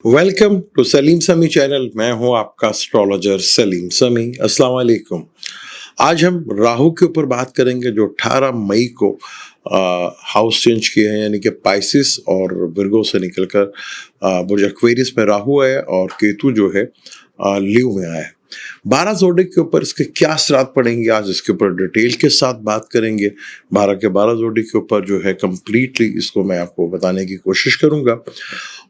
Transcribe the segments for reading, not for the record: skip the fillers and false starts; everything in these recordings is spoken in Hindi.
वेलकम टू सलीम समी चैनल। मैं हूं आपका एस्ट्रोलॉजर सलीम समी। अस्सलाम वालेकुम। आज हम राहु के ऊपर बात करेंगे जो 18 मई को हाउस चेंज किए हैं, यानी कि पाइसिस और विर्गो से निकलकर बुर्ज एक्वेरियस में राहु है और केतु जो है लीव में आया है। 12 जोडिक के ऊपर इसके क्या असरात पड़ेंगे, आज इसके ऊपर डिटेल के साथ बात करेंगे। 12 के 12 जोडिक के ऊपर जो है कंप्लीटली इसको मैं आपको बताने की कोशिश करूंगा।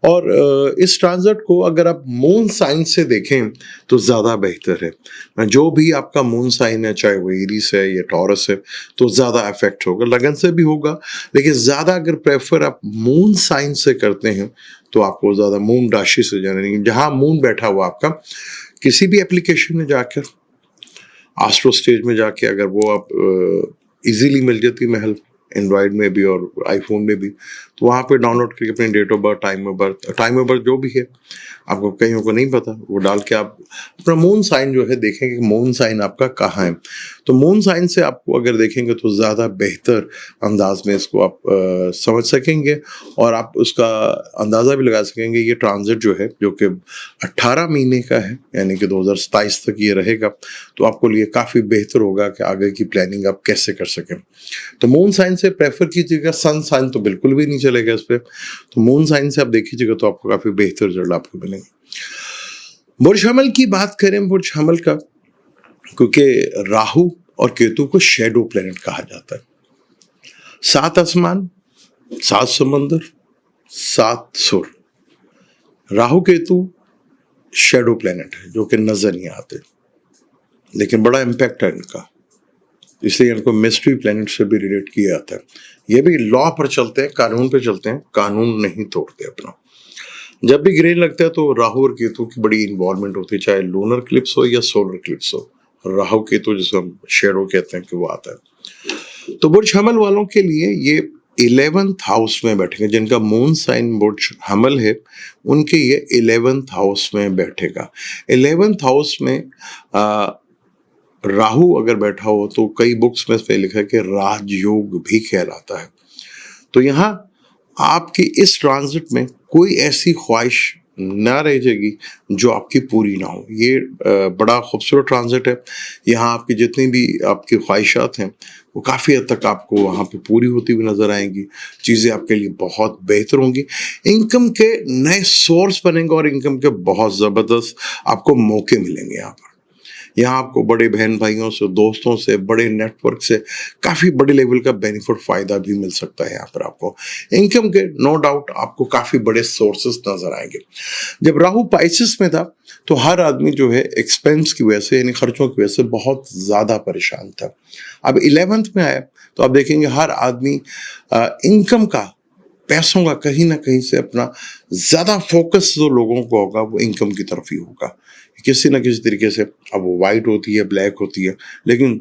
और इस ट्रांजिट को अगर आप मून साइन से देखें तो ज़्यादा बेहतर है। जो भी आपका मून साइन है, चाहे वो एरीज है या टॉरस है, तो ज़्यादा इफेक्ट होगा। लगन से भी होगा, लेकिन ज़्यादा अगर प्रेफर आप मून साइन से करते हैं तो आपको ज़्यादा मून राशि से जाने, जहाँ मून बैठा हुआ आपका, किसी भी एप्लीकेशन में जाकर एस्ट्रो स्टेज में जाके अगर वो आप इजीली मिल जाती है महल, एंड्रॉयड में भी और आईफोन में भी, तो वहाँ पे डाउनलोड करके अपने date of birth, time of birth जो भी है, आपको कईयों को नहीं पता, वो डाल के आप अपना मून साइन जो है देखेंगे कि मून साइन आपका कहाँ है। तो मून साइन से आपको अगर देखेंगे तो ज़्यादा बेहतर अंदाज में इसको आप समझ सकेंगे और आप उसका अंदाज़ा भी लगा सकेंगे। ये ट्रांजिट जो है, जो कि 18 महीने का है, यानी कि 2027 तक ये रहेगा, तो आपको लिए काफ़ी बेहतर होगा कि आगे की प्लानिंग आप कैसे कर सकें। तो मून साइन से प्रेफर कीजिएगा, सन साइन तो बिल्कुल भी नहीं चलेगा इस पर। तो मून साइन से आप देखिएगा तो आपको काफ़ी बेहतर रिजल्ट आपको मिलेंगे। बुर्ज हमल की बात करें, बुर्ज हमल का, क्योंकि राहु और केतु को शेडो प्लेनेट कहा जाता है। 7 आसमान, 7 समंदर, 7 सुर। राहु केतु शेडो प्लेनेट है जो कि नजर नहीं आते, लेकिन बड़ा इम्पैक्ट है इनका, इसलिए इनको मिस्ट्री प्लेनेट से भी रिलेट किया जाता है। ये भी लॉ पर चलते हैं, कानून पे चलते हैं, कानून नहीं तोड़ते अपना। जब भी ग्रहण लगता है तो राहु और केतु की बड़ी इन्वॉल्वमेंट होती है, चाहे लूनर क्लिप्स हो या सोलर क्लिप्स हो। राहु केतु जिसे हम शेडो कहते हैं कि वो आता है। तो बुर्ज हमल वालों के लिए ये 11th हाउस में बैठेंगे। जिनका मून साइन बुर्ज हमल है उनके ये 11th हाउस में बैठेगा। 11th हाउस में राहु अगर बैठा हो तो कई बुक्स में से लिखा है कि राजयोग भी कहलाता है। तो यहाँ आपकी इस ट्रांजिट में कोई ऐसी ख्वाहिश ना रह जाएगी जो आपकी पूरी ना हो। ये बड़ा खूबसूरत ट्रांजिट है। यहाँ आपकी जितनी भी आपकी ख्वाहिशात हैं वो काफ़ी हद तक आपको वहाँ पे पूरी होती हुई नज़र आएंगी। चीज़ें आपके लिए बहुत बेहतर होंगी। इनकम के नए सोर्स बनेंगे और इनकम के बहुत ज़बरदस्त आपको मौके मिलेंगे। यहाँ आपको बड़े बहन भाइयों से, दोस्तों से, बड़े नेटवर्क से काफ़ी बड़े लेवल का बेनिफिट फ़ायदा भी मिल सकता है। यहाँ पर आपको इनकम के नो डाउट आपको काफ़ी बड़े सोर्सेस नज़र आएंगे। जब राहु पाइसिस में था तो हर आदमी जो है एक्सपेंस की वजह से, यानी खर्चों की वजह से बहुत ज़्यादा परेशान था। अब 11th में आया तो आप देखेंगे हर आदमी इनकम का, पैसों का कहीं ना कहीं से अपना ज़्यादा फोकस जो लोगों को होगा वो इनकम की तरफ ही होगा, किसी ना किसी तरीके से। अब वो वाइट होती है, ब्लैक होती है, लेकिन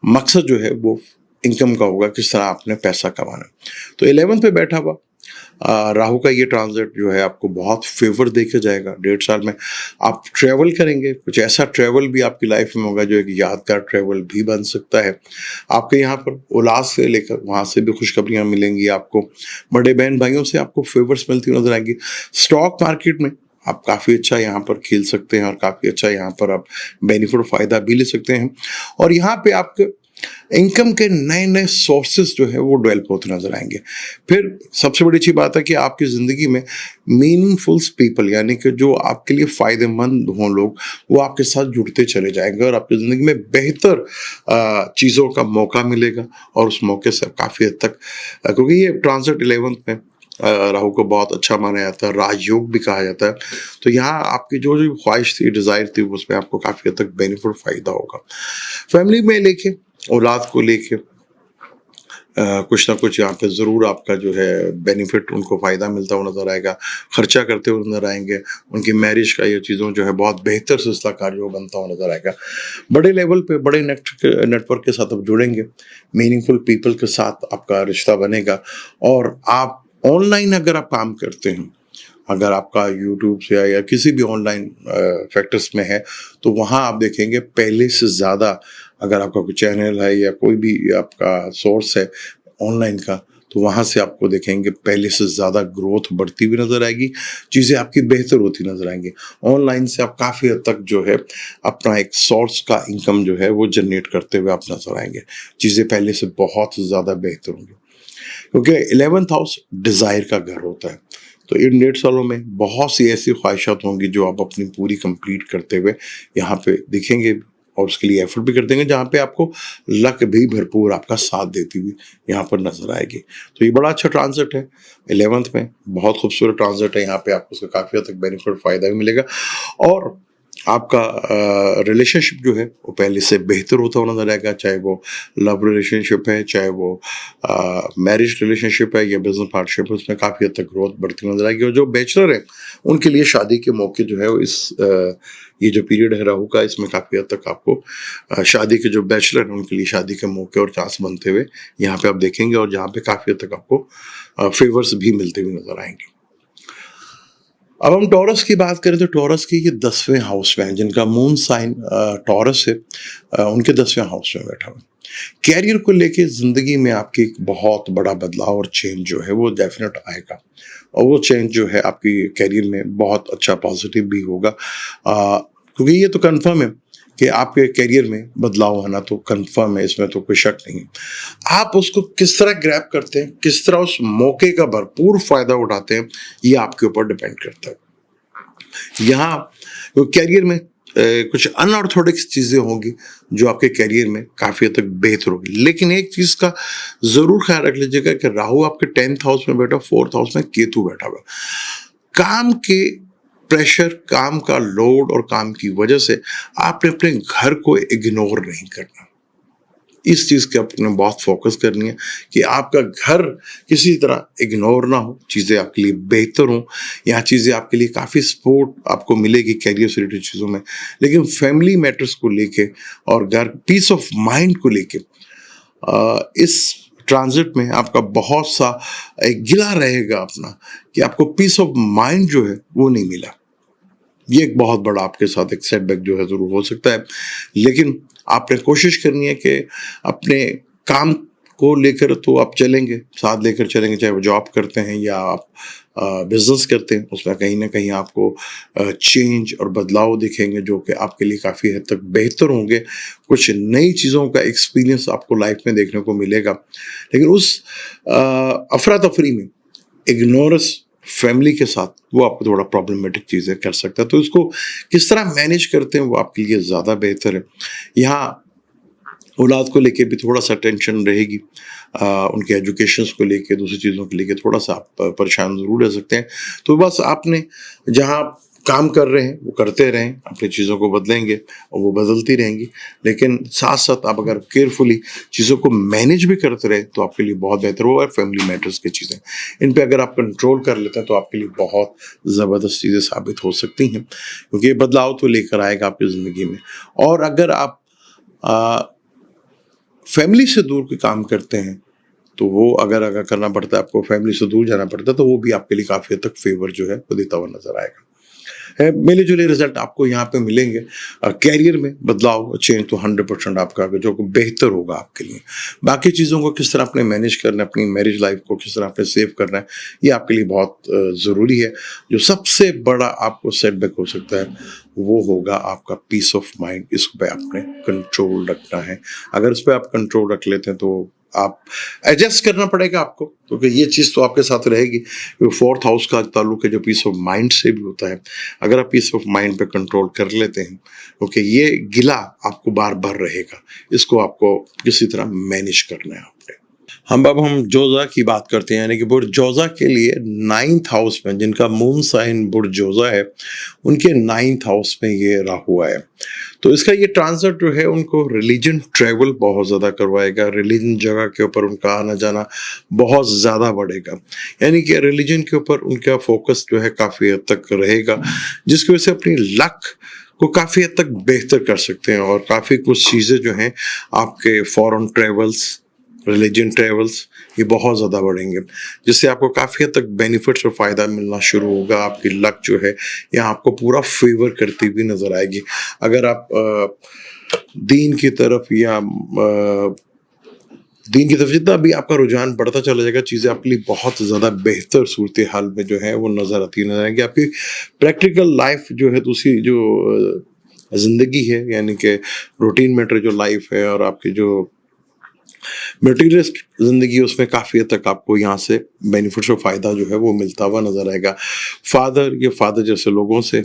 मकसद जो है वो इनकम का होगा, किस तरह आपने पैसा कमाना। तो 11th पे बैठा हुआ राहु का ये ट्रांजिट जो है आपको बहुत फेवर देके जाएगा। 1.5 साल में आप ट्रेवल करेंगे, कुछ ऐसा ट्रेवल भी आपकी लाइफ में होगा जो एक यादगार ट्रेवल भी बन सकता है। आपके यहाँ पर उल्लास से लेकर वहाँ से भी खुशखबरियाँ मिलेंगी आपको। बड़े बहन भाइयों से आपको फेवर्स मिलती नजर आएंगी। स्टॉक मार्केट में आप काफ़ी अच्छा यहाँ पर खेल सकते हैं और काफ़ी अच्छा यहाँ पर आप बेनिफिट फ़ायदा भी ले सकते हैं। और यहाँ पे आपके इनकम के नए नए सोर्सेस जो है वो डेवलप होते नजर आएंगे। फिर सबसे बड़ी अच्छी बात है कि आपकी ज़िंदगी में मीनिंगफुल पीपल, यानी कि जो आपके लिए फ़ायदेमंद हों लोग, वो आपके साथ जुड़ते चले जाएंगे और आपकी ज़िंदगी में बेहतर चीज़ों का मौका मिलेगा। और उस मौके से काफ़ी हद तक, क्योंकि ये ट्रांजिट 11th में राहु को बहुत अच्छा माना जाता है, राजयोग भी कहा जाता है। तो यहाँ आपकी जो जो ख्वाहिश थी, डिज़ायर थी, उसमें आपको काफ़ी हद तक बेनिफिट फ़ायदा होगा। फैमिली में लेके, औलाद को लेके कुछ ना कुछ यहाँ पे ज़रूर आपका जो है बेनिफिट, उनको फ़ायदा मिलता हुआ नज़र आएगा। खर्चा करते हुए नज़र आएंगे। उनकी मैरिज का ये चीज़ों जो है बहुत बेहतर सिलसिला कार्य बनता हुआ नज़र आएगा। बड़े लेवल पे, बड़े नेटवर्क के साथ आप जुड़ेंगे, मीनिंगफुल पीपल के साथ आपका रिश्ता बनेगा। और आप ऑनलाइन अगर आप काम करते हैं, अगर आपका यूट्यूब से या किसी भी ऑनलाइन फैक्टर्स में है, तो वहाँ आप देखेंगे पहले से ज़्यादा, अगर आपका कोई चैनल है या कोई भी आपका सोर्स है ऑनलाइन का, तो वहाँ से आपको देखेंगे पहले से ज़्यादा ग्रोथ बढ़ती हुई नज़र आएगी, चीज़ें आपकी बेहतर होती नज़र आएंगी। ऑनलाइन से आप काफ़ी हद तक जो है अपना एक सोर्स का इनकम जो है वो जनरेट करते हुए आप नज़र आएंगे, चीज़ें पहले से बहुत ज़्यादा बेहतर होंगी, क्योंकि 11th हाउस डिज़ायर का घर होता है। तो इन 1.5 सालों में बहुत सी ऐसी ख्वाहिशात होंगी जो आप अपनी पूरी कंप्लीट करते हुए यहाँ पे दिखेंगे, और उसके लिए एफर्ट भी कर देंगे, जहाँ पे आपको लक भी भरपूर आपका साथ देती हुई यहाँ पर नजर आएगी। तो ये बड़ा अच्छा ट्रांजिट है 11th में, बहुत खूबसूरत ट्रांजिट है। यहाँ पे आपको उसका काफ़ी हद तक बेनिफिट फ़ायदा भी मिलेगा, और आपका रिलेशनशिप जो है वो पहले से बेहतर होता हुआ नजर आएगा, चाहे वो लव रिलेशनशिप है, चाहे वो मैरिज रिलेशनशिप है या बिजनेस पार्टनरशिप है, उसमें काफ़ी हद तक ग्रोथ बढ़ती नजर आएगी। और जो बैचलर है उनके लिए शादी के मौके जो है वो ये जो पीरियड है राहु का, इसमें काफ़ी हद तक आपको शादी के जो बैचलर हैं उनके लिए शादी के मौके और चांस बनते हुए यहाँ पे आप देखेंगे, और जहाँ पे काफ़ी हद तक आपको फेवर्स भी मिलते हुए नजर आएंगे। अब हम टॉरस की बात करें तो टॉरस की ये 10वें हाउस में है, जिनका मून साइन टॉरस है, उनके 10वें हाउस में बैठा हुआ। कैरियर को लेके जिंदगी में आपकी एक बहुत बड़ा बदलाव और चेंज जो है वो डेफिनेट आएगा, और वो चेंज जो है आपकी कैरियर में बहुत अच्छा पॉजिटिव भी होगा, क्योंकि ये तो कंफर्म है कि आपके कैरियर में बदलाव आना तो कंफर्म है, इसमें तो कोई शक नहीं है। आप उसको किस तरह ग्रैब करते हैं, किस तरह उस मौके का भरपूर फायदा उठाते हैं, ये आपके ऊपर डिपेंड करता है। यहाँ कैरियर में कुछ अनऑर्थोडॉक्स चीज़ें होंगी जो आपके कैरियर में काफ़ी हद तक बेहतर होगी, लेकिन एक चीज़ का ज़रूर ख्याल रख लीजिएगा कि राहु आपके 10th हाउस में बैठा, 4th हाउस में केतु बैठा हुआ। काम के प्रेशर, काम का लोड और काम की वजह से आपने अपने घर को इग्नोर नहीं करना। इस चीज़ के अपने बहुत फोकस करनी है कि आपका घर किसी तरह इग्नोर ना हो, चीज़ें आपके लिए बेहतर हों, यहाँ चीज़ें आपके लिए काफ़ी सपोर्ट आपको मिलेगी कैरियर से रिलेटेड चीज़ों में, लेकिन फैमिली मैटर्स को लेके और घर पीस ऑफ माइंड को लेके इस ट्रांजिट में आपका बहुत सा एक गिला रहेगा अपना, कि आपको पीस ऑफ माइंड जो है वो नहीं मिला। ये एक बहुत बड़ा आपके साथ एक सेटबैक जो है ज़रूर हो सकता है, लेकिन आपने कोशिश करनी है कि अपने काम को लेकर तो आप चलेंगे, साथ लेकर चलेंगे, चाहे वो जॉब करते हैं या आप बिजनेस करते हैं, उसमें कहीं ना कहीं आपको चेंज और बदलाव दिखेंगे जो कि आपके लिए काफ़ी हद तक बेहतर होंगे। कुछ नई चीज़ों का एक्सपीरियंस आपको लाइफ में देखने को मिलेगा, लेकिन उस अफरा तफरी में इग्नोरेंस फैमिली के साथ वो आपको थोड़ा प्रॉब्लमेटिक चीज़ें कर सकता है। तो इसको किस तरह मैनेज करते हैं वो आपके लिए ज़्यादा बेहतर है। यहाँ औलाद को लेके भी थोड़ा सा टेंशन रहेगी, उनके एजुकेशंस को लेके, दूसरी चीज़ों को लेके थोड़ा सा आप परेशान ज़रूर रह सकते हैं। तो बस आपने जहाँ काम कर रहे हैं वो करते रहें, अपनी चीज़ों को बदलेंगे और वो बदलती रहेंगी, लेकिन साथ साथ आप अगर केयरफुली चीज़ों को मैनेज भी करते रहे तो आपके लिए बहुत बेहतर होगा। फैमिली मैटर्स की चीज़ें, इन पे अगर आप कंट्रोल कर लेते हैं तो आपके लिए बहुत ज़बरदस्त चीज़ें साबित हो सकती हैं, क्योंकि ये बदलाव तो लेकर आएगा आपकी ज़िंदगी में। और अगर आप फैमिली से दूर के काम करते हैं तो वो अगर करना पड़ता है, आपको फैमिली से दूर जाना पड़ता है, तो वो भी आपके लिए काफ़ी हद तक फेवर जो है वो देता हुआ नजर आएगा। मिले जुले रिजल्ट आपको यहाँ पे मिलेंगे। कैरियर में बदलाव, चेंज तो 100% आपका जो बेहतर होगा आपके लिए। बाकी चीज़ों को किस तरह आपने मैनेज करना है, अपनी मैरिज लाइफ को किस तरह आपने सेव करना है, ये आपके लिए बहुत ज़रूरी है। जो सबसे बड़ा आपको सेटबैक हो सकता है वो होगा आपका पीस ऑफ माइंड। इस पे आपने कंट्रोल रखना है। अगर इस पर आप कंट्रोल रख लेते हैं तो आप एडजस्ट करना पड़ेगा आपको, क्योंकि ये चीज़ तो आपके साथ रहेगी। 4th हाउस का ताल्लुक है जो पीस ऑफ माइंड से भी होता है। अगर आप पीस ऑफ माइंड पे कंट्रोल कर लेते हैं, क्योंकि ये गिला आपको बार बार रहेगा, इसको आपको किसी तरह मैनेज करना है आपने। हम जोजा की बात करते हैं, यानी कि बुर्ज जोजा के लिए 9th हाउस में, जिनका मून साइन बुर्ज जोजा है, उनके 9th हाउस में ये राहु है। तो इसका ये ट्रांजिट जो है उनको रिलीजन ट्रैवल बहुत ज़्यादा करवाएगा। रिलीजन जगह के ऊपर उनका आना जाना बहुत ज़्यादा बढ़ेगा, यानी कि रिलीजन के ऊपर उनका फोकस जो है काफ़ी हद तक रहेगा, जिसकी वजह से अपनी लक को काफ़ी हद तक बेहतर कर सकते हैं। और काफ़ी कुछ चीज़ें जो हैं आपके फॉरेन ट्रैवल्स, रिलीजन ट्रैवल्स, ये बहुत ज़्यादा बढ़ेंगे, जिससे आपको काफ़ी हद तक बेनिफिट्स और फ़ायदा मिलना शुरू होगा। आपकी लक जो है यहाँ आपको पूरा फेवर करती हुई नज़र आएगी। अगर आप दीन की तरफ या दीन की तरफ जितना भी आपका रुझान बढ़ता चला जाएगा, चीज़ें आपके लिए बहुत ज़्यादा बेहतर सूरत हाल में जो है वो नज़र आएंगी। आपकी प्रैक्टिकल लाइफ जो है, दूसरी जो ज़िंदगी है, यानी कि रूटीन मैटर जो लाइफ है, और आपकी जो मटेरियलिस्ट ज़िंदगी है, उसमें काफ़ी हद तक आपको यहाँ से बेनिफिट्स और फ़ायदा जो है वो मिलता हुआ नज़र आएगा। फादर जैसे लोगों से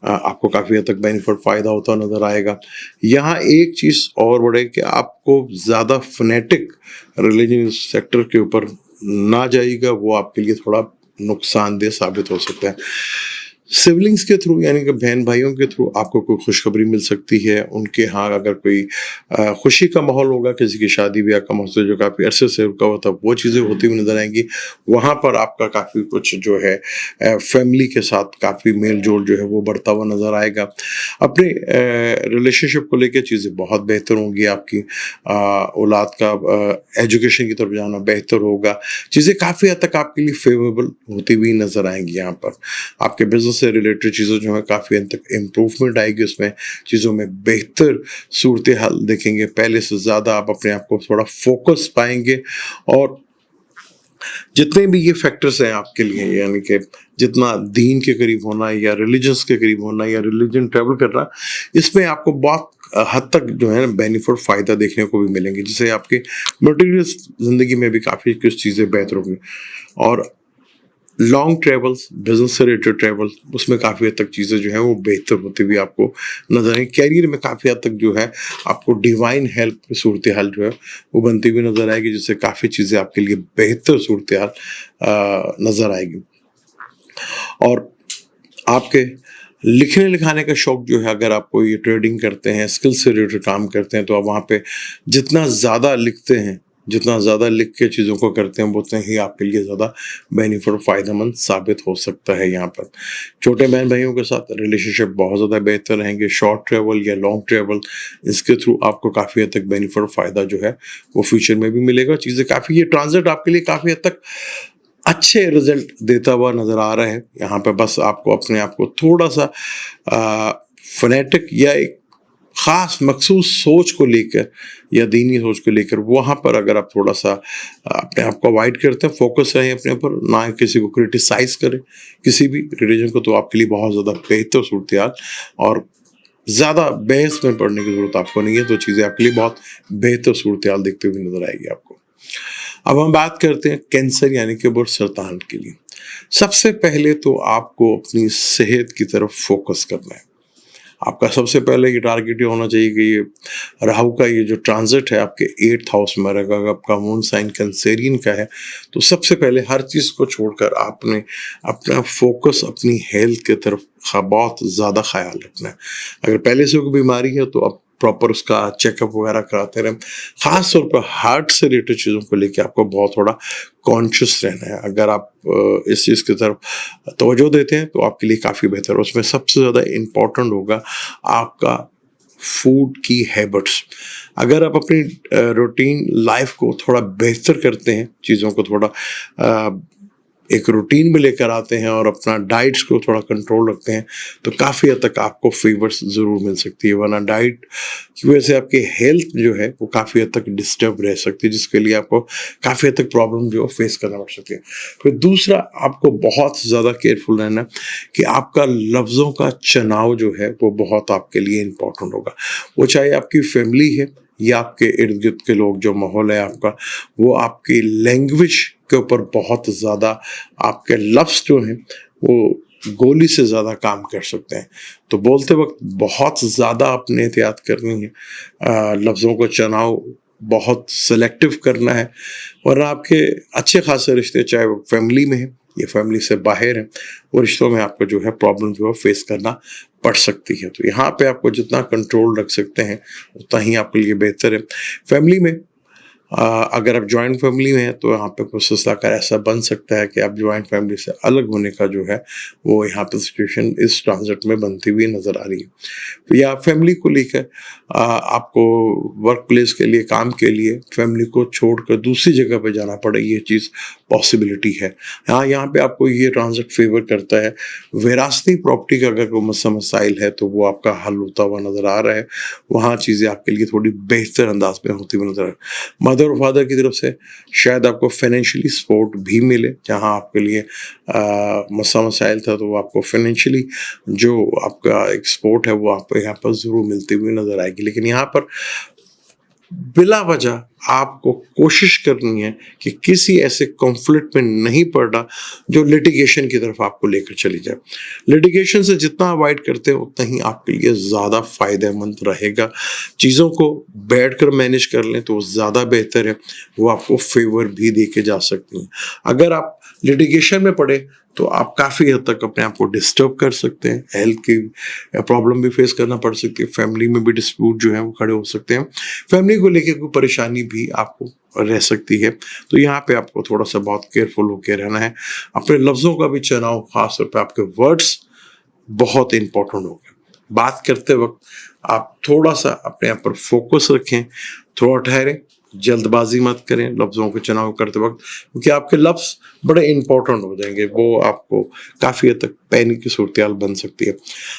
आपको काफ़ी हद तक बेनिफिट फ़ायदा होता नज़र आएगा। यहाँ एक चीज़ और बढ़े कि आपको ज़्यादा फ़नेटिक रिलीजन सेक्टर के ऊपर ना जाइएगा, वो आपके लिए थोड़ा नुकसानदेह साबित हो सकता है। सिबलिंग्स के थ्रू, यानी कि बहन भाइयों के थ्रू आपको कोई खुशखबरी मिल सकती है। उनके यहाँ अगर कोई खुशी का माहौल होगा, किसी की शादी ब्याह का माहौल जो काफ़ी अरसे से रुका हुआ था, वो चीज़ें होती हुई नजर आएंगी। वहाँ पर आपका काफ़ी कुछ जो है फैमिली के साथ काफ़ी मेल जोल जो है वो बढ़ता हुआ नजर आएगा। अपने रिलेशनशिप को लेकर चीज़ें बहुत बेहतर होंगी। आपकी औलाद का एजुकेशन की तरफ जाना बेहतर होगा। चीज़ें काफ़ी हद तक आपके लिए फेवरेबल होती हुई नजर आएंगी। यहाँ पर आपके बिजनेस से रिलेटेड चीज़ें जो है काफ़ी हद तक इम्प्रूवमेंट आएगी, उसमें चीज़ों में बेहतर सूरत हाल देखेंगे। पहले से ज़्यादा आप अपने आप को थोड़ा फोकस पाएंगे, और जितने भी ये फैक्टर्स हैं आपके लिए, यानी कि जितना दीन के करीब होना या रिलीजन्स के करीब होना या रिलीजन ट्रैवल करना, इसमें आपको बहुत हद तक जो है बेनिफिट फ़ायदा देखने को भी मिलेंगे, जिससे आपके मटेरियल ज़िंदगी में भी काफ़ी कुछ चीज़ें बेहतर होंगी। और लॉन्ग ट्रैवल्स, बिजनेस से रिलेटेड ट्रैवल, उसमें काफ़ी हद तक चीज़ें जो है वो बेहतर होती हुई आपको नजर आएंगी। कैरियर में काफ़ी हद तक जो है आपको डिवाइन हेल्प सूरत हाल जो है वो बनती हुई नजर आएगी, जिससे काफ़ी चीज़ें आपके लिए बेहतर सूरत हाल नजर आएगी। और आपके लिखने लिखाने का शौक जो है, अगर आप कोई ट्रेडिंग करते हैं, स्किल से रिलेटेड काम करते हैं, तो आप वहाँ पे जितना ज़्यादा लिखते हैं, जितना ज़्यादा लिख के चीज़ों को करते हैं, उतना ही आपके लिए ज़्यादा बेनिफिट और फ़ायदेमंद साबित हो सकता है। यहाँ पर छोटे बहन भाइयों के साथ रिलेशनशिप बहुत ज़्यादा बेहतर रहेंगे। शॉर्ट ट्रैवल या लॉन्ग ट्रैवल, इसके थ्रू आपको काफ़ी हद तक बेनिफिट और फ़ायदा जो है वो फ्यूचर में भी मिलेगा। चीज़ें काफ़ी, ये ट्रांजिट आपके लिए काफ़ी हद तक अच्छे रिजल्ट देता हुआ नजर आ रहा है। यहाँ पे बस आपको अपने आप को थोड़ा सा फनेटिक या एक खास मखसूस सोच को लेकर या दीनी सोच को लेकर, वहाँ पर अगर आप थोड़ा सा अपने आप को अवॉइड करते हैं, फोकस रहें अपने ऊपर, ना किसी को क्रिटिसाइज करें किसी भी रिलीजन को, तो आपके लिए बहुत ज़्यादा बेहतर सूरत हाल, और ज़्यादा बहस में पड़ने की ज़रूरत आपको नहीं है। तो चीज़ें आपके लिए बहुत बेहतर सूरत हाल देखते हुए नजर आएगी आपको। अब हम बात करते हैं कैंसर यानी कि वो सरतान के लिए। सबसे पहले तो आपको अपनी सेहत की तरफ फोकस करना है। आपका सबसे पहले ये टारगेट ये होना चाहिए कि ये राहु का ये जो ट्रांजिट है आपके 8th हाउस में रहेगा। अगर आपका मून साइन कैंसेरियन का है, तो सबसे पहले हर चीज़ को छोड़कर आपने अपना फोकस अपनी हेल्थ की तरफ बहुत ज़्यादा ख्याल रखना है। अगर पहले से कोई बीमारी है तो आप प्रॉपर उसका चेकअप वगैरह कराते रहें। खास तौर पर हार्ट से रिलेटेड चीज़ों को लेकर आपको बहुत थोड़ा कॉन्शियस रहना है। अगर आप इस चीज़ की तरफ तवज्जो देते हैं तो आपके लिए काफ़ी बेहतर है। उसमें सबसे ज़्यादा इम्पॉर्टेंट होगा आपका फूड की हैबिट्स। अगर आप अपनी रूटीन लाइफ को थोड़ा बेहतर करते हैं, चीज़ों को थोड़ा एक रूटीन में लेकर आते हैं और अपना डाइट्स को थोड़ा कंट्रोल रखते हैं, तो काफ़ी हद तक आपको फेवर्स ज़रूर मिल सकती है। वरना डाइट की वजह से आपकी हेल्थ जो है वो काफ़ी हद तक डिस्टर्ब रह सकती है, जिसके लिए आपको काफ़ी हद तक प्रॉब्लम जो फेस करना पड़ सकती है। फिर दूसरा, आपको बहुत ज़्यादा केयरफुल रहना कि आपका लफ्ज़ों का चुनाव जो है वो बहुत आपके लिए इम्पोर्टेंट होगा। वो चाहे आपकी फैमिली है या आपके इर्द गिर्द के लोग, जो माहौल है आपका, वो आपकी लैंग्वेज के ऊपर बहुत ज़्यादा, आपके लफ्ज़ जो हैं वो गोली से ज़्यादा काम कर सकते हैं। तो बोलते वक्त बहुत ज़्यादा आपने एहतियात करनी है। लफ्ज़ों को चुनाव बहुत सेलेक्टिव करना है, वरना आपके अच्छे खासे रिश्ते, चाहे वो फैमिली में है या फैमिली से बाहर है, वो रिश्तों में आपको जो है प्रॉब्लम जो है फेस करना पड़ सकती है। तो यहाँ पे आपको जितना कंट्रोल रख सकते हैं उतना ही आपके लिए बेहतर है। फैमिली में अगर आप जॉइंट फैमिली में हैं तो यहाँ पे कुछ सिलसिला ऐसा बन सकता है कि आप जॉइंट फैमिली से अलग होने का जो है वो यहाँ पे सिचुएशन इस ट्रांजिट में बनती हुई नज़र आ रही है। तो या फैमिली को लेकर आपको वर्क प्लेस के लिए, काम के लिए फैमिली को छोड़कर दूसरी जगह पे जाना पड़े, ये चीज़ पॉसिबिलिटी है। हाँ, यहाँ पे आपको ये ट्रांजिट फेवर करता है। विरासती प्रॉपर्टी का अगर कोई मसाइल है तो वो आपका हल होता हुआ नज़र आ रहा है। वहाँ चीज़ें आपके लिए थोड़ी बेहतर अंदाज में होती हुई नजर आ रही है। मदर और फादर की तरफ से शायद आपको फाइनेंशियली सपोर्ट भी मिले, जहाँ आपके लिए मसा मसाइल था, तो वो आपको फाइनेंशियली जो आपका एक सपोर्ट है वो आपको यहाँ पर ज़रूर मिलती हुई नज़र आएगी। लेकिन यहाँ पर बिला वजह आपको कोशिश करनी है कि किसी ऐसे कॉन्फ्लिक्ट में नहीं पड़ना जो लिटिगेशन की तरफ आपको लेकर चली जाए। लिटिगेशन से जितना अवॉइड करते हैं उतना ही आपके लिए ज़्यादा फ़ायदेमंद रहेगा। चीज़ों को बैठकर मैनेज कर लें तो वो ज़्यादा बेहतर है, वो आपको फेवर भी दे के जा सकती हैं। अगर आप लिटिगेशन में पड़े तो आप काफ़ी हद तक अपने आप को डिस्टर्ब कर सकते हैं, हेल्थ की प्रॉब्लम भी फेस करना पड़ सकती है, फैमिली में भी डिस्प्यूट जो है वो खड़े हो सकते हैं, फैमिली को लेके कोई परेशानी भी आपको रह सकती है। तो यहाँ पे आपको थोड़ा सा बहुत केयरफुल होकर रहना है। अपने लफ्ज़ों का भी चुनाव, खासतौर पे आपके वर्ड्स बहुत इंपॉर्टेंट हो गए। बात करते वक्त आप थोड़ा सा अपने आप पर फोकस रखें, थोड़ा ठहरें, जल्दबाजी मत करें लफ्ज़ों के चुनाव करते वक्त, क्योंकि आपके लफ्ज़ बड़े इंपॉर्टेंट हो जाएंगे, वो आपको काफ़ी हद तक पैनिक की सूरत बन सकती है।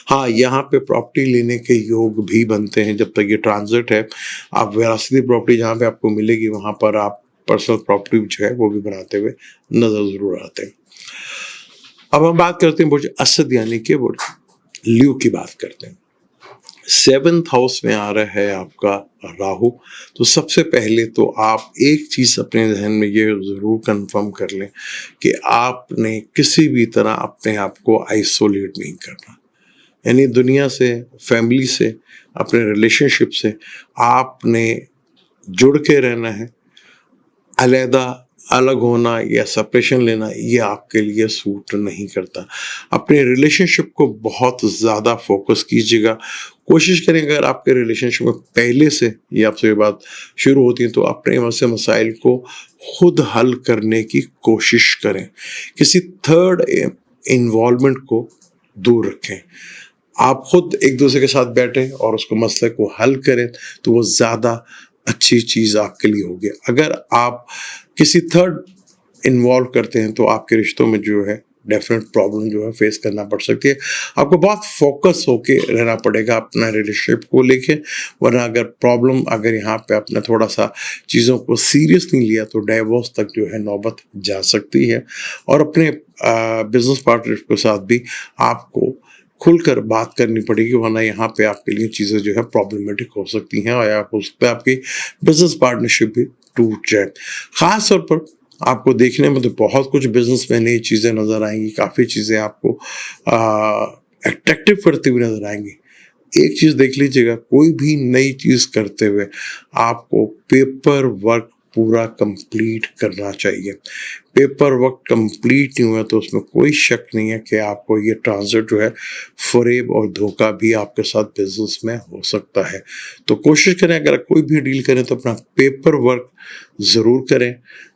हाँ, यहाँ पे प्रॉपर्टी लेने के योग भी बनते हैं जब तक ये ट्रांजिट है। आप विरासती प्रॉपर्टी जहाँ पे आपको मिलेगी वहाँ पर आप पर्सनल प्रॉपर्टी जो है वो भी बनाते हुए नजर ज़रूर आते हैं। अब हम बात करते हैं बुर्ज असद यानी कि बुर्ज ल्यू की बात करते हैं। 7th हाउस में आ रहा है आपका राहु। तो सबसे पहले तो आप एक चीज़ अपने जहन में ये ज़रूर कंफर्म कर लें कि आपने किसी भी तरह अपने आप को आइसोलेट नहीं करना, यानी दुनिया से, फैमिली से, अपने रिलेशनशिप से आपने जुड़ के रहना है। अलग अलग होना या सेपरेशन लेना ये आपके लिए सूट नहीं करता। अपने रिलेशनशिप को बहुत ज़्यादा फोकस कीजिएगा। कोशिश करें अगर आपके रिलेशनशिप में पहले से ये आपसे ये बात शुरू होती है तो अपने वैसे मसाइल को खुद हल करने की कोशिश करें। किसी थर्ड इन्वॉल्वमेंट को दूर रखें। आप खुद एक दूसरे के साथ बैठें और उसको मसले को हल करें तो वो ज़्यादा अच्छी चीज़ आपके लिए होगी। अगर आप किसी थर्ड इन्वॉल्व करते हैं तो आपके रिश्तों में जो है डेफिनेट प्रॉब्लम जो है फेस करना पड़ सकती है। आपको बहुत फोकस होके रहना पड़ेगा अपना रिलेशनशिप को लेके, वरना अगर प्रॉब्लम अगर यहाँ पे आपने थोड़ा सा चीज़ों को सीरियस नहीं लिया तो डाइवोर्स तक जो है नौबत जा सकती है। और अपने बिजनेस पार्टनर के साथ भी आपको खुलकर बात करनी पड़ेगी, वरना यहाँ पे आपके लिए चीज़ें जो है प्रॉब्लमेटिक हो सकती हैं और हो सकता है आपकी बिजनेस पार्टनरशिप भी टूट जाए। ख़ास तौर पर आपको देखने में तो बहुत कुछ बिजनेस में नई चीज़ें नज़र आएंगी, काफ़ी चीज़ें आपको अट्रैक्टिव करती हुई नज़र आएंगी। एक चीज़ देख लीजिएगा, कोई भी नई चीज़ करते हुए आपको पेपर वर्क पूरा कंप्लीट करना चाहिए। पेपर वर्क कंप्लीट नहीं हुआ तो उसमें कोई शक नहीं है कि आपको ये ट्रांजिट जो है फरेब और धोखा भी आपके साथ बिजनेस में हो सकता है। तो कोशिश करें अगर कोई भी डील करें तो अपना पेपर वर्क ज़रूर करें।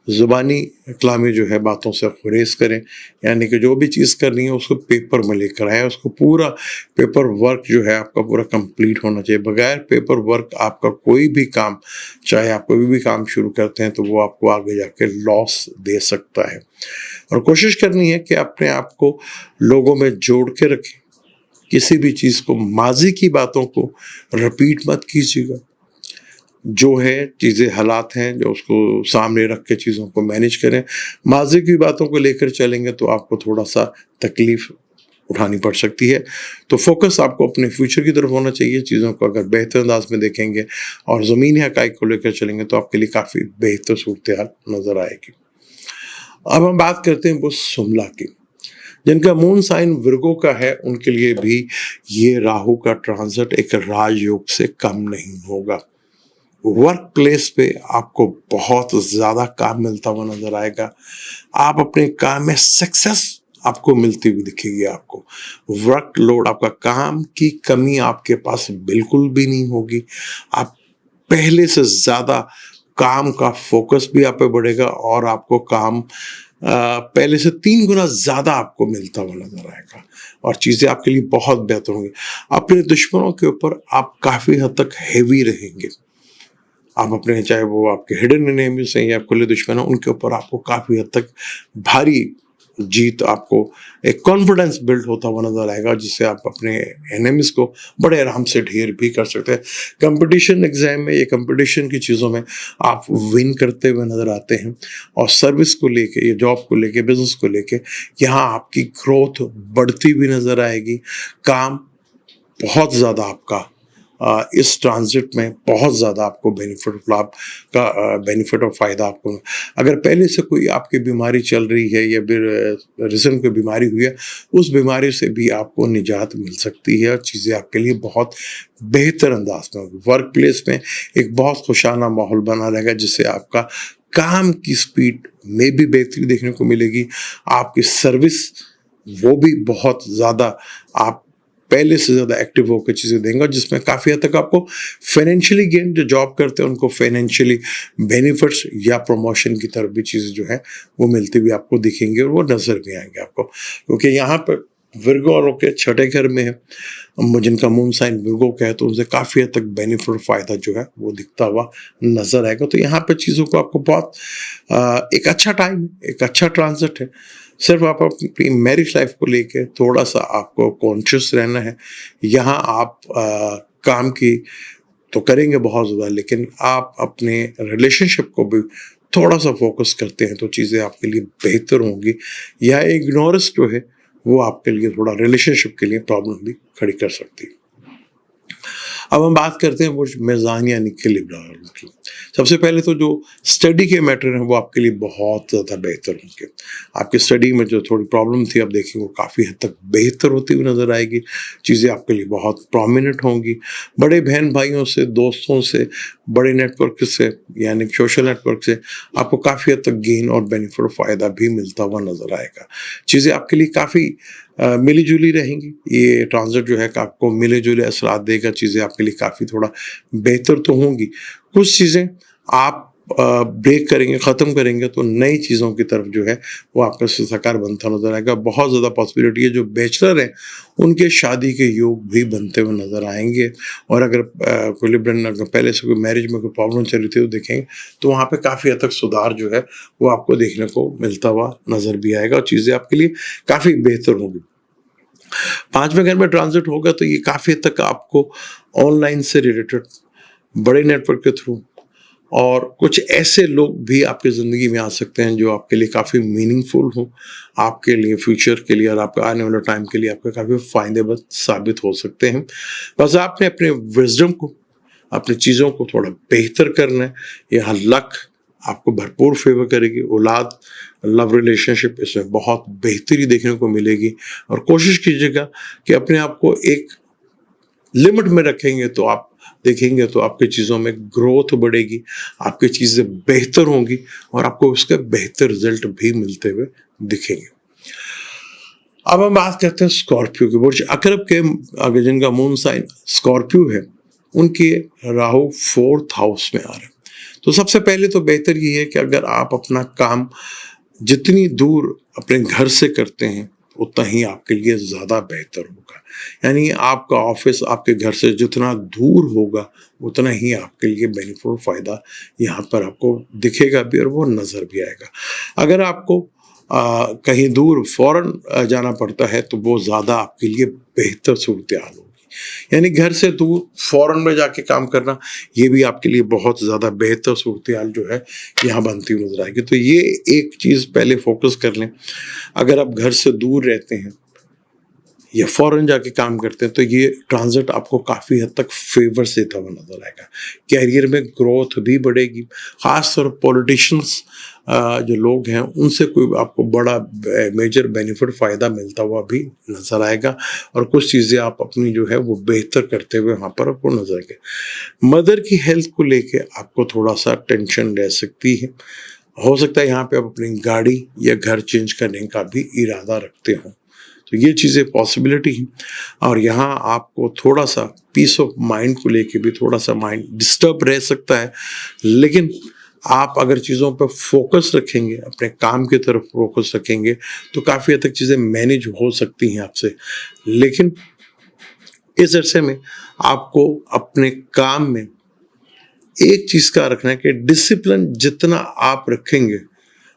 ज़ुबानी कलामी जो है बातों से गुरेज करें, यानी कि जो भी चीज़ करनी है उसको पेपर में लेकर आए, उसको पूरा पेपर वर्क जो है आपका पूरा कंप्लीट होना चाहिए। बगैर पेपर वर्क आपका कोई भी काम, चाहे आप कोई भी काम शुरू करते हैं तो वो आपको आगे जाके लॉस दे सकता है। और कोशिश करनी है कि अपने आप को लोगों में जोड़ के रखें। किसी भी चीज़ को, माजी की बातों को रिपीट मत कीजिएगा। जो है चीज़ें हालात हैं जो उसको सामने रख के चीज़ों को मैनेज करें। माजी की बातों को लेकर चलेंगे तो आपको थोड़ा सा तकलीफ उठानी पड़ सकती है। तो फोकस आपको अपने फ्यूचर की तरफ होना चाहिए। चीज़ों को अगर बेहतर अंदाज में देखेंगे और ज़मीनी हक़ाइक़ को लेकर चलेंगे तो आपके लिए काफ़ी बेहतर सूरत हाल नज़र आएगी। अब हम बात करते हैं बुध शुम्ला की, जिनका मून साइन विर्गो का है। उनके लिए भी ये राहु का ट्रांजिट एक राजयोग से कम नहीं होगा। वर्क प्लेस पे आपको बहुत ज़्यादा काम मिलता हुआ नजर आएगा। आप अपने काम में सक्सेस आपको मिलती हुई दिखेगी। आपको वर्क लोड, आपका काम की कमी आपके पास बिल्कुल भी नहीं होगी। आप पहले से ज़्यादा काम का फोकस भी आप पे बढ़ेगा और आपको काम पहले से 3 गुना ज़्यादा आपको मिलता हुआ नजर आएगा और चीज़ें आपके लिए बहुत बेहतर होंगी। अपने दुश्मनों के ऊपर आप काफ़ी हद तक हैवी रहेंगे। आप अपने, चाहे वो आपके हिडन एनिमीज हैं या खुले दुश्मन हैं, उनके ऊपर आपको काफ़ी हद तक भारी जीत आपको एक कॉन्फिडेंस बिल्ड होता हुआ नजर आएगा, जिससे आप अपने एनिमीज को बड़े आराम से ढेर भी कर सकते हैं। कंपटीशन एग्जाम में, ये कंपटीशन की चीज़ों में आप विन करते हुए नजर आते हैं। और सर्विस को लेके, ये जॉब को लेके, बिजनेस को लेके, यहाँ आपकी ग्रोथ बढ़ती हुई नजर आएगी। काम बहुत ज़्यादा आपका इस ट्रांजिट में बहुत ज़्यादा आपको बेनिफिट लाभ का बेनिफिट और फ़ायदा आपको, अगर पहले से कोई आपकी बीमारी चल रही है या फिर रिसेंट कोई बीमारी हुई है, उस बीमारी से भी आपको निजात मिल सकती है और चीज़ें आपके लिए बहुत बेहतर अंदाज में होगी। वर्क प्लेस में एक बहुत खुशाना माहौल बना रहेगा, जिससे आपका काम की स्पीड में भी बेहतरी देखने को मिलेगी। आपकी सर्विस वो भी बहुत ज़्यादा, आप पहले से ज़्यादा एक्टिव होकर चीज़ें देंगे, जिसमें काफ़ी हद तक आपको फाइनेंशियली गेन, जो जॉब करते हैं उनको फाइनेंशियली बेनिफिट्स या प्रमोशन की तरफ भी चीज़ें जो है वो मिलती हुई आपको दिखेंगे और वो नज़र भी आएंगे आपको। क्योंकि यहाँ पर विर्गो वालों के छठे घर में है, जिनका मून साइन विर्गो का है, तो उनसे काफ़ी हद तक बेनिफिट फ़ायदा जो है वो दिखता हुआ नज़र आएगा। तो यहाँ पर चीज़ों को आपको बहुत एक अच्छा टाइम, एक अच्छा ट्रांजिट है। सिर्फ आप अपनी मैरिज लाइफ को लेके थोड़ा सा आपको कॉन्शियस रहना है। यहाँ आप काम की तो करेंगे बहुत ज़्यादा, लेकिन आप अपने रिलेशनशिप को भी थोड़ा सा फोकस करते हैं तो चीज़ें आपके लिए बेहतर होंगी। यह इग्नोरेंस जो है वो आपके लिए थोड़ा रिलेशनशिप के लिए प्रॉब्लम भी खड़ी कर सकती है। अब हम बात करते हैं वो मेज़ान यानी कि लिब्रा की। सबसे पहले तो जो स्टडी के मैटर हैं वो आपके लिए बहुत ज़्यादा बेहतर होंगे। आपकी स्टडी में जो थोड़ी प्रॉब्लम थी, अब देखिए वो काफ़ी हद तक बेहतर होती हुई नज़र आएगी। चीज़ें आपके लिए बहुत प्रोमिनेंट होंगी। बड़े बहन भाइयों से, दोस्तों से, बड़े नेटवर्क से यानी सोशल नेटवर्क से आपको काफ़ी हद तक गेन और बेनिफिट फ़ायदा भी मिलता हुआ नज़र आएगा। चीज़ें आपके लिए काफ़ी मिली जुली रहेंगी। ये ट्रांजिट जो है आपको मिले जुले असरात देगा। चीज़ें आपके लिए काफ़ी थोड़ा बेहतर तो होंगी। कुछ चीज़ें आप ब्रेक करेंगे, ख़त्म करेंगे, तो नई चीज़ों की तरफ जो है वो आपका साकार बनता नज़र आएगा। बहुत ज़्यादा पॉसिबिलिटी है जो बैचलर हैं उनके शादी के योग भी बनते हुए नज़र आएंगे। और अगर कोई लिब्रन, अगर पहले से कोई मैरिज में कोई प्रॉब्लम चल रही थी तो देखेंगे तो वहाँ पे काफ़ी हद तक सुधार जो है वो आपको देखने को मिलता हुआ नज़र भी आएगा और चीज़ें आपके लिए काफ़ी बेहतर होंगी। पांचवें घर में ट्रांजिट होगा तो ये काफ़ी हद तक आपको ऑनलाइन से रिलेटेड, बड़े नेटवर्क के थ्रू, और कुछ ऐसे लोग भी आपकी ज़िंदगी में आ सकते हैं जो आपके लिए काफ़ी मीनिंगफुल हो, आपके लिए फ्यूचर के लिए और आपके आने वाले टाइम के लिए आपके काफ़ी फ़ायदेमंद साबित हो सकते हैं। बस आपने अपने विजडम को, अपनी चीज़ों को थोड़ा बेहतर करना है। यहाँ लक आपको भरपूर फेवर करेगी। औलाद, लव रिलेशनशिप, इसमें बहुत बेहतरी देखने को मिलेगी। और कोशिश कीजिएगा कि अपने आप को एक लिमिट में रखेंगे तो आप देखेंगे तो आपकी चीज़ों में ग्रोथ बढ़ेगी, आपकी चीज़ें बेहतर होंगी और आपको उसके बेहतर रिजल्ट भी मिलते हुए दिखेंगे। अब हम बात करते हैं स्कॉर्पियो की। बुर्ज अकरब के अगर जिनका मून साइन स्कॉर्पियो है, उनके राहु 4th हाउस में आ रहे हैं। तो सबसे पहले तो बेहतर ये है कि अगर आप अपना काम जितनी दूर अपने घर से करते हैं उतना ही आपके लिए ज़्यादा बेहतर होगा। यानी आपका ऑफिस आपके घर से जितना दूर होगा उतना ही आपके लिए बेनिफिट फ़ायदा यहाँ पर आपको दिखेगा भी और वो नज़र भी आएगा। अगर आपको कहीं दूर फ़ौरन जाना पड़ता है तो वो ज़्यादा आपके लिए बेहतर सूरत हाल होगी। यानी घर से दूर फ़ौरन में जाके काम करना, ये भी आपके लिए बहुत ज़्यादा बेहतर सूरत हाल जो है यहाँ बनती हुई नज़र आएगी। तो ये एक चीज़ पहले फोकस कर लें। अगर आप घर से दूर रहते हैं या फ़ौरन जाके काम करते हैं तो ये ट्रांजिट आपको काफ़ी हद तक फेवर देता हुआ नज़र आएगा। कैरियर में ग्रोथ भी बढ़ेगी। ख़ासतौर पॉलिटिशियंस जो लोग हैं उनसे कोई आपको बड़ा मेजर बेनिफिट फ़ायदा मिलता हुआ भी नज़र आएगा और कुछ चीज़ें आप अपनी जो है वो बेहतर करते हुए वहाँ पर आपको नज़र आएंगे। मदर की हेल्थ को लेके आपको थोड़ा सा टेंशन रह सकती है। हो सकता है यहाँ पे आप अपनी गाड़ी या घर चेंज करने का भी इरादा रखते हो, तो ये चीज़ें पॉसिबिलिटी हैं। और यहाँ आपको थोड़ा सा पीस ऑफ माइंड को लेके भी थोड़ा सा माइंड डिस्टर्ब रह सकता है, लेकिन आप अगर चीज़ों पर फोकस रखेंगे, अपने काम की तरफ फोकस रखेंगे तो काफ़ी हद तक चीज़ें मैनेज हो सकती हैं आपसे। लेकिन इस अरसे में आपको अपने काम में एक चीज़ का रखना है कि डिसिप्लिन जितना आप रखेंगे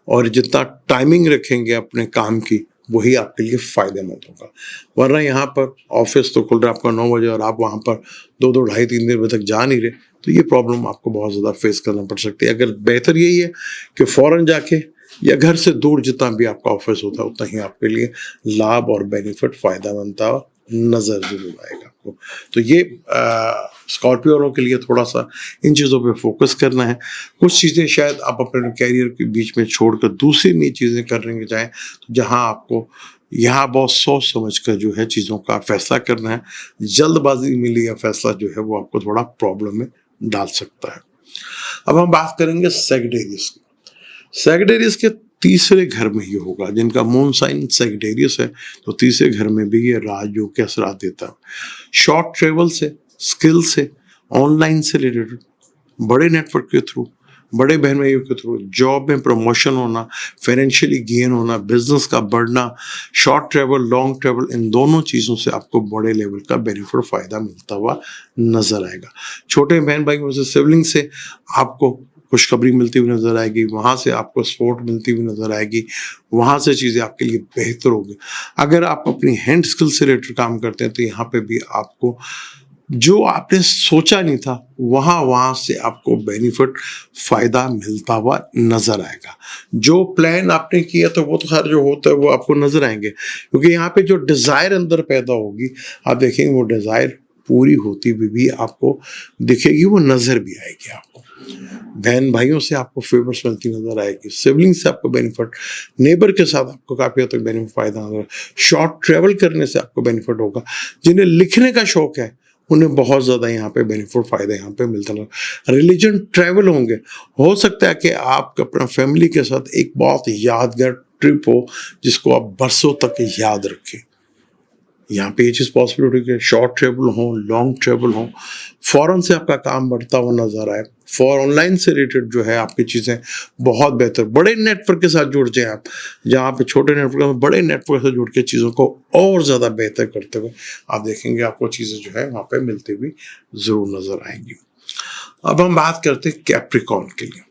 और जितना टाइमिंग रखेंगे अपने काम की वही आपके लिए फ़ायदेमंद होगा। वरना यहाँ पर ऑफ़िस तो खुल रहा है आपका 9 बजे और आप वहाँ पर 2-2 ढाई 3 बजे तक जा नहीं रहे, तो ये प्रॉब्लम आपको बहुत ज़्यादा फ़ेस करना पड़ सकती है। अगर बेहतर यही है कि फ़ौरन जाके या घर से दूर जितना भी आपका ऑफ़िस होता है उतना ही आपके लिए लाभ और बेनिफिट फ़ायदा बनता नज़र ज़रूर आएगा आपको। तो ये स्कॉर्पियो वालों के लिए थोड़ा-सा इन चीज़ों पे फ़ोकस करना है। कुछ चीज़ें शायद आप अपने करियर के बीच में छोड़कर दूसरी नई चीज़ें करने के जाएँ, तो जहाँ आपको यहाँ बहुत सोच समझ कर जो है चीज़ों का फ़ैसला करना है। जल्दबाज़ी में लिया फ़ैसला जो है वो आपको थोड़ा प्रॉब्लम में डाल सकता है। अब हम बात करेंगे सैजिटेरियस की। सैजिटेरियस के तीसरे घर में ये होगा, जिनका मून साइन सैजिटेरियस है, तो तीसरे घर में भी ये राजयोग के असरात देता है। शॉर्ट ट्रेवल से, स्किल से, ऑनलाइन से रिलेटेड, बड़े नेटवर्क के थ्रू, बड़े बहन भाइयों के थ्रू, जॉब में प्रमोशन होना, फाइनेंशियली गेन होना, बिजनेस का बढ़ना, शॉर्ट ट्रैवल, लॉन्ग ट्रैवल, इन दोनों चीज़ों से आपको बड़े लेवल का बेनिफिट फ़ायदा मिलता हुआ नज़र आएगा। छोटे बहन भाइयों से, सिबलिंग से आपको खुशखबरी मिलती हुई नज़र आएगी, वहाँ से आपको सपोर्ट मिलती हुई नज़र आएगी, वहाँ से चीज़ें आपके लिए बेहतर होगी। अगर आप अपनी हैंड स्किल से रिलेटेड काम करते हैं तो यहाँ पे भी आपको जो आपने सोचा नहीं था वहाँ से आपको बेनिफिट फ़ायदा मिलता हुआ नज़र आएगा। जो प्लान आपने किया था वो तो खैर जो होता है वो आपको नज़र आएंगे, क्योंकि यहाँ पे जो डिज़ायर अंदर पैदा होगी आप देखेंगे वो डिज़ायर पूरी होती हुई भी आपको दिखेगी, वो नज़र भी आएगी आपको। बहन भाइयों से आपको फेवर्स मिलती नजर आएगी, सिबलिंग से आपको बेनिफिट, नेबर के साथ आपको काफ़ी हद तक बेनिफिट फ़ायदा होगा, शॉर्ट ट्रैवल करने से आपको बेनिफिट होगा। जिन्हें लिखने का शौक है उन्हें बहुत ज़्यादा यहाँ पे बेनिफिट फ़ायदा यहाँ पे मिलता है। रिलीजन ट्रैवल होंगे, हो सकता है कि आप अपना फैमिली के साथ एक बहुत यादगार ट्रिप हो जिसको आप बरसों तक याद रखें। यहाँ पे ये चीज़ पॉसिबिलिटी है, शॉर्ट ट्रैवल हो, लॉन्ग ट्रैवल हो, फ़ौरन से आपका काम बढ़ता हुआ नज़र आए, फॉर ऑनलाइन से रिलेटेड जो है आपकी चीज़ें बहुत बेहतर, बड़े नेटवर्क के साथ जुड़ जाए आप, जहाँ पे छोटे नेटवर्क में बड़े नेटवर्क से जुड़ के चीज़ों को और ज़्यादा बेहतर करते हुए आप देखेंगे आपको चीज़ें जो है वहाँ पे मिलती हुई ज़रूर नज़र आएंगी। अब हम बात करते हैं कैप्रिकॉर्न के लिए।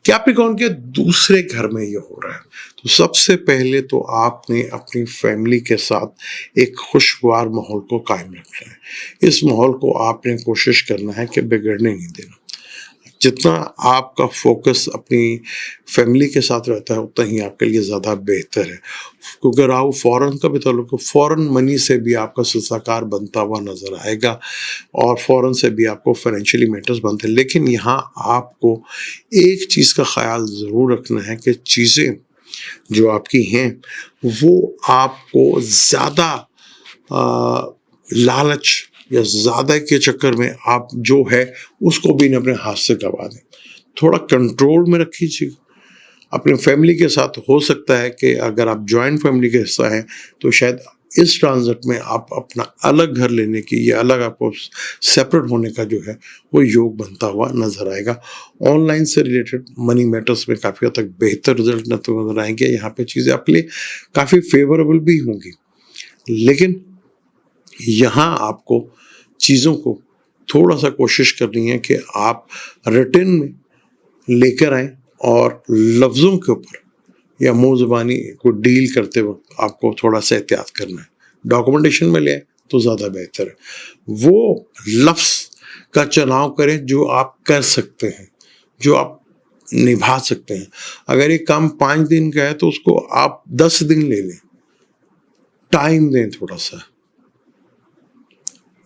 कैप्रिकॉर्न के दूसरे घर में ये हो रहा है, तो सबसे पहले तो आपने अपनी फैमिली के साथ एक खुशगवार माहौल को कायम रखना है। इस माहौल को आपने कोशिश करना है कि बिगड़ने नहीं देना। जितना आपका फोकस अपनी फैमिली के साथ रहता है उतना ही आपके लिए ज़्यादा बेहतर है, क्योंकि राहु फॉरेन का भी ताल्लुक है, फॉरेन मनी से भी आपका सिलसिलाकार बनता हुआ नज़र आएगा और फॉरेन से भी आपको फाइनेंशियली मैटर्स बनते हैं। लेकिन यहाँ आपको एक चीज़ का ख्याल ज़रूर रखना है कि चीज़ें जो आपकी हैं वो आपको ज़्यादा लालच या ज़्यादा के चक्कर में आप जो है उसको भी अपने हाथ से गवा दें। थोड़ा कंट्रोल में रखिए। अपने फैमिली के साथ हो सकता है कि अगर आप जॉइंट फैमिली का हिस्सा हैं तो शायद इस ट्रांजिट में आप अपना अलग घर लेने की या अलग आपको सेपरेट होने का जो है वो योग बनता हुआ नजर आएगा। ऑनलाइन से रिलेटेड मनी मैटर्स में काफ़ी हद तक बेहतर रिजल्ट नजर आएंगे। यहाँ पे चीज़ें आपके लिए काफ़ी फेवरेबल भी होंगी, लेकिन यहाँ आपको चीज़ों को थोड़ा सा कोशिश करनी है कि आप रिटर्न में लेकर आएँ और लफ्ज़ों के ऊपर या मुँह ज़बानी को डील करते वक्त आपको थोड़ा सा एहतियात करना है। डॉक्यूमेंटेशन में लें तो ज़्यादा बेहतर है। वो लफ्ज़ का चुनाव करें जो आप कर सकते हैं, जो आप निभा सकते हैं। अगर ये काम 5 दिन का है तो उसको आप 10 दिन ले लें, टाइम दें थोड़ा सा,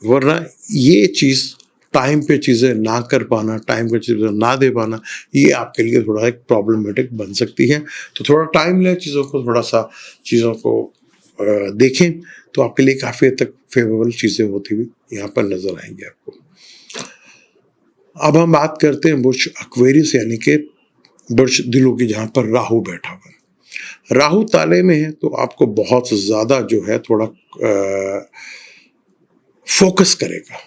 वरना ये चीज़ टाइम पे चीज़ें ना कर पाना, टाइम पे चीज़ें ना दे पाना, ये आपके लिए थोड़ा एक प्रॉब्लमेटिक बन सकती है। तो थोड़ा टाइम लें, चीज़ों को थोड़ा सा चीज़ों को देखें तो आपके लिए काफ़ी हद तक फेवरेबल चीज़ें होती हुई यहाँ पर नज़र आएंगी आपको। अब हम बात करते हैं बुर्ज एक्वेरियस यानी कि बुर्ज दिलों की, जहाँ पर राहु बैठा हुआ है। राहु ताले में है तो आपको बहुत ज़्यादा जो है थोड़ा फोकस करेगा।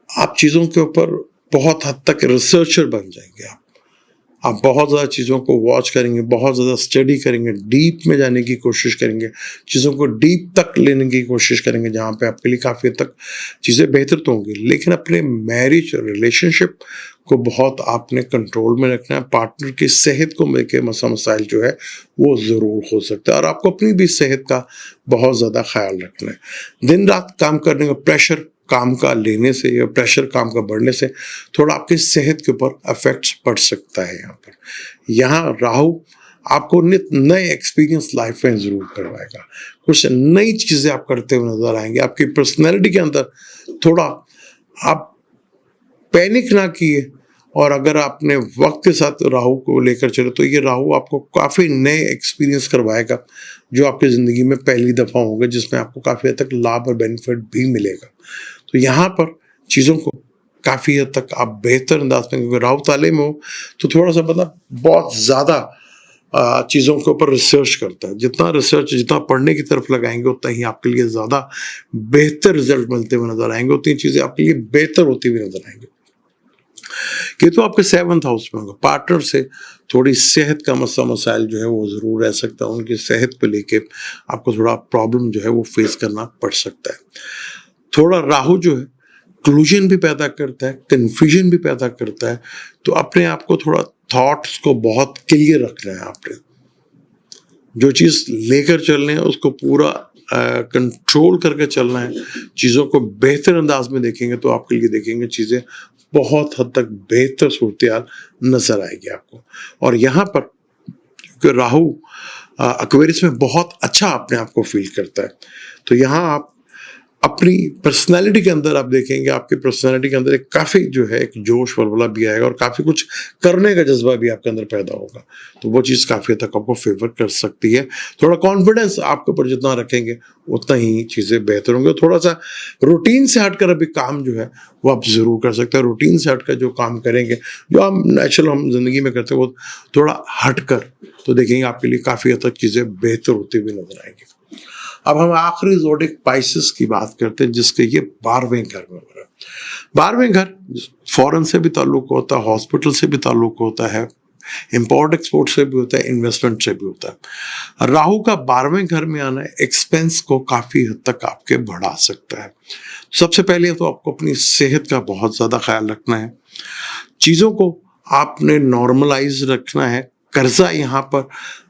आप चीज़ों के ऊपर बहुत हद तक रिसर्चर बन जाएंगे। आप बहुत ज़्यादा चीज़ों को वॉच करेंगे, बहुत ज़्यादा स्टडी करेंगे, डीप में जाने की कोशिश करेंगे, चीज़ों को डीप तक लेने की कोशिश करेंगे, जहाँ पे आपके लिए काफ़ी हद तक चीज़ें बेहतर तो होंगी। लेकिन अपने मैरिज और रिलेशनशिप को बहुत आपने कंट्रोल में रखना है। पार्टनर की सेहत को लेके मसाइल जो है वो ज़रूर हो सकता है, और आपको अपनी भी सेहत का बहुत ज़्यादा ख्याल रखना है। दिन रात काम करने का प्रेशर काम का लेने से या प्रेशर काम का बढ़ने से थोड़ा आपकी सेहत के ऊपर इफेक्ट्स पड़ सकता है। यहाँ राहु आपको नित नए एक्सपीरियंस लाइफ में जरूर करवाएगा। कुछ नई चीजें आप करते हुए नजर आएंगे। आपकी पर्सनैलिटी के अंदर थोड़ा आप पैनिक ना किए, और अगर आपने वक्त के साथ राहु को लेकर चले तो ये राहु आपको काफ़ी नए एक्सपीरियंस करवाएगा जो आपकी ज़िंदगी में पहली दफ़ा होंगे, जिसमें आपको काफ़ी हद तक लाभ और बेनिफिट भी मिलेगा। तो यहाँ पर चीज़ों को काफ़ी हद तक आप बेहतर अंदाज में, क्योंकि राहु ताले में हो तो थोड़ा सा मतलब बहुत ज़्यादा चीज़ों के ऊपर रिसर्च करता है। जितना रिसर्च, जितना पढ़ने की तरफ लगाएंगे उतना ही आपके लिए ज़्यादा बेहतर रिजल्ट मिलते हुए नजर आएंगे, उतनी चीज़ें आपके लिए बेहतर होती हुई नजर आएंगी। कि तो आपके 7th हाउस में होगा। पार्टनर से थोड़ी सेहत का मसाइल जो है वो ज़रूर रह सकता है। उनकी सेहत को लेके आपको थोड़ा प्रॉब्लम जो है वो फेस करना पड़ सकता है। थोड़ा राहु जो है क्लूजन भी पैदा करता है, कन्फ्यूजन भी पैदा करता है। तो अपने आप को थोड़ा थॉट्स को बहुत क्लियर रखना है। आपने जो चीज़ लेकर चलने हैं उसको पूरा कंट्रोल करके चलना है। चीज़ों को बेहतर अंदाज में देखेंगे तो आपके लिए देखेंगे चीज़ें बहुत हद तक बेहतर सूरत नजर आएगी आपको। और यहाँ पर क्योंकि राहु एक्वेरियस में बहुत अच्छा अपने आप को फील करता है, तो यहाँ आप अपनी पर्सनालिटी के अंदर आप देखेंगे, आपकी पर्सनालिटी के अंदर एक काफ़ी जो है एक जोश वलवला भी आएगा और काफ़ी कुछ करने का जज्बा भी आपके अंदर पैदा होगा। तो वो चीज़ काफ़ी हद तक आपको फेवर कर सकती है। थोड़ा कॉन्फिडेंस आपके ऊपर जितना रखेंगे उतना ही चीज़ें बेहतर होंगे। थोड़ा सा रूटीन से हटकर अभी काम जो है वो आप ज़रूर कर सकते हैं। रूटीन से हटकर जो काम करेंगे, जो हम नेचुरल हम जिंदगी में करते हैं, वो थोड़ा हटकर तो देखेंगे आपके लिए काफ़ी हद तक चीज़ें बेहतर होती हुई नजर आएंगी। अब हम आखिरी ज़ोडिक पाइसेस की बात करते हैं, जिसके ये 12वें घर में हो रहा है। 12वें घर फॉरेन से भी ताल्लुक होता है, हॉस्पिटल से भी ताल्लुक होता है, इंपोर्ट एक्सपोर्ट से भी होता है, इन्वेस्टमेंट से भी होता है। राहु का 12वें घर में आना एक्सपेंस को काफ़ी हद तक आपके बढ़ा सकता है। सबसे पहले तो आपको अपनी सेहत का बहुत ज़्यादा ख्याल रखना है। चीज़ों को आपने नॉर्मलाइज रखना है। कर्जा यहाँ पर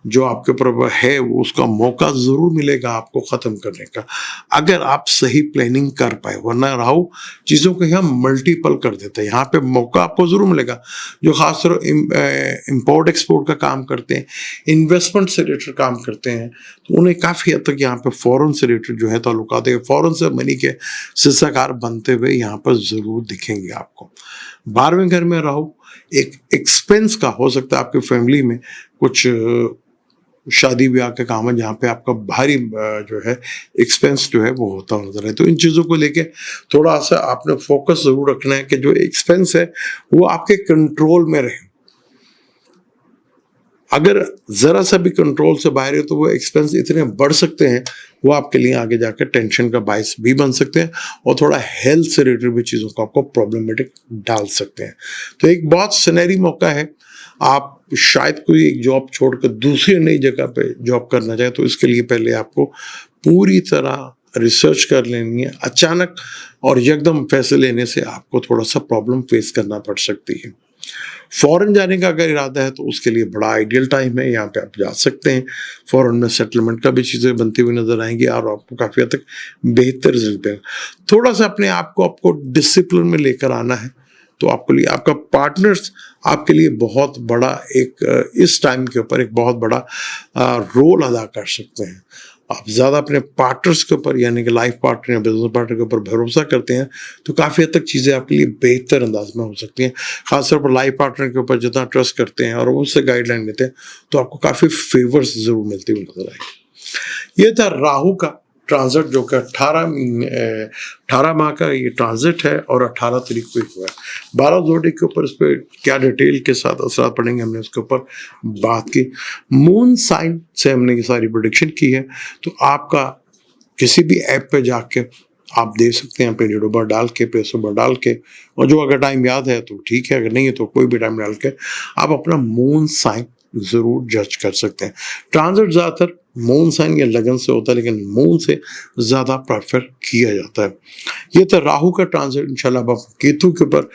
जो आपके ऊपर है वो उसका मौका ज़रूर मिलेगा आपको ख़त्म करने का, अगर आप सही प्लानिंग कर पाए। वरना राहु चीज़ों को यहाँ मल्टीपल कर देता है। यहाँ पे मौका आपको ज़रूर मिलेगा। जो खासतौर इम्पोर्ट एक्सपोर्ट का काम करते हैं, इन्वेस्टमेंट से रिलेटेड काम करते हैं, तो उन्हें काफ़ी हद तक यहाँ पे फ़ॉरेन से रिलेटेड जो है ताल्लुकात है, फ़ॉरेन से मनी के सिलसिलेकार बनते हुए यहाँ पर ज़रूर दिखेंगे आपको। 12वें घर में राहु एक एक्सपेंस का हो सकता है। आपकी फैमिली में कुछ शादी ब्याह का काम है जहाँ पे आपका भारी जो है एक्सपेंस जो है वो होता नजर है। तो इन चीज़ों को लेके थोड़ा सा आपने फोकस जरूर रखना है कि जो एक्सपेंस है वो आपके कंट्रोल में रहे। अगर ज़रा सा भी कंट्रोल से बाहर है तो वो एक्सपेंस इतने बढ़ सकते हैं, वो आपके लिए आगे जाकर टेंशन का बायस भी बन सकते हैं और थोड़ा हेल्थ से रिलेटेड भी चीज़ों को आपको प्रॉब्लमेटिक डाल सकते हैं। तो एक बहुत सुनहरी मौका है। आप शायद कोई एक जॉब छोड़कर दूसरी नई जगह पे जॉब करना चाहे तो इसके लिए पहले आपको पूरी तरह रिसर्च कर लेनी है। अचानक और यकदम फैसले लेने से आपको थोड़ा सा प्रॉब्लम फेस करना पड़ सकती है। फॉरेन जाने का अगर इरादा है तो उसके लिए बड़ा आइडियल टाइम है, यहाँ पे आप जा सकते हैं। फॉरेन में सेटलमेंट का भी चीज़ें बनती हुई नजर आएंगी और आपको काफ़ी हद तक बेहतर रिजल्ट देगा। थोड़ा सा अपने आप को आपको डिसिप्लिन में लेकर आना है, तो आपके लिए आपका पार्टनर्स आपके लिए बहुत बड़ा एक इस टाइम के ऊपर एक बहुत बड़ा रोल अदा कर सकते हैं। आप ज़्यादा अपने पार्टनर्स के ऊपर यानी कि लाइफ पार्टनर या बिजनेस पार्टनर के ऊपर भरोसा करते हैं तो काफ़ी हद तक चीज़ें आपके लिए बेहतर अंदाज में हो सकती हैं। खासतौर पर लाइफ पार्टनर के ऊपर जितना ट्रस्ट करते हैं और उससे गाइडलाइन लेते हैं तो आपको काफ़ी फेवर्स ज़रूर मिलती हुई नजर आएगी। ये था राहु का ट्रांजिट जो कि 18 माह का ये ट्रांजिट है और 18 तारीख को हुआ है। 12 जोड़ी के ऊपर इस पर क्या डिटेल के साथ असर पड़ेंगे हमने उसके ऊपर बात की। मून साइन से हमने ये सारी प्रेडिक्शन की है। तो आपका किसी भी ऐप पे जाके आप दे सकते हैं अपने डेट ऑफ बर्थ डाल के, प्लेस ऑफ बर्थ डाल के, और जो अगर टाइम याद है तो ठीक है, अगर नहीं है तो कोई भी टाइम डाल के आप अपना मून साइन जरूर जज कर सकते हैं। ट्रांजिट ज़्यादातर मून साइन या लगन से होता है, लेकिन मून से ज़्यादा प्रेफर किया जाता है। ये तो राहु का ट्रांजिट। इंशाल्लाह अब केतु के ऊपर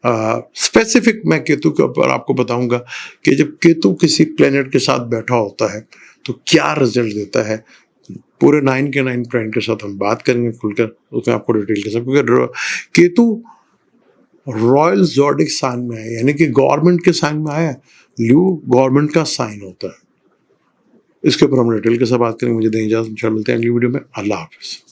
स्पेसिफिक मैं केतु के ऊपर आपको बताऊंगा कि जब केतु किसी प्लेनेट के साथ बैठा होता है तो क्या रिजल्ट देता है। पूरे 9 के 9 प्लानेट के साथ हम बात करेंगे खुलकर, उसमें आपको डिटेल के साथ, क्योंकि केतु रॉयल ज़ोडिक साइन में है, यानी कि गवर्नमेंट के साइन में आया। ल्यू गवर्नमेंट का साइन होता है। इसके ऊपर हम डिटेल के साथ बात करेंगे। मुझे दें इजाजत, इंशाल्लाह मिलते हैं अगली वीडियो में। अल्लाह हाफिज।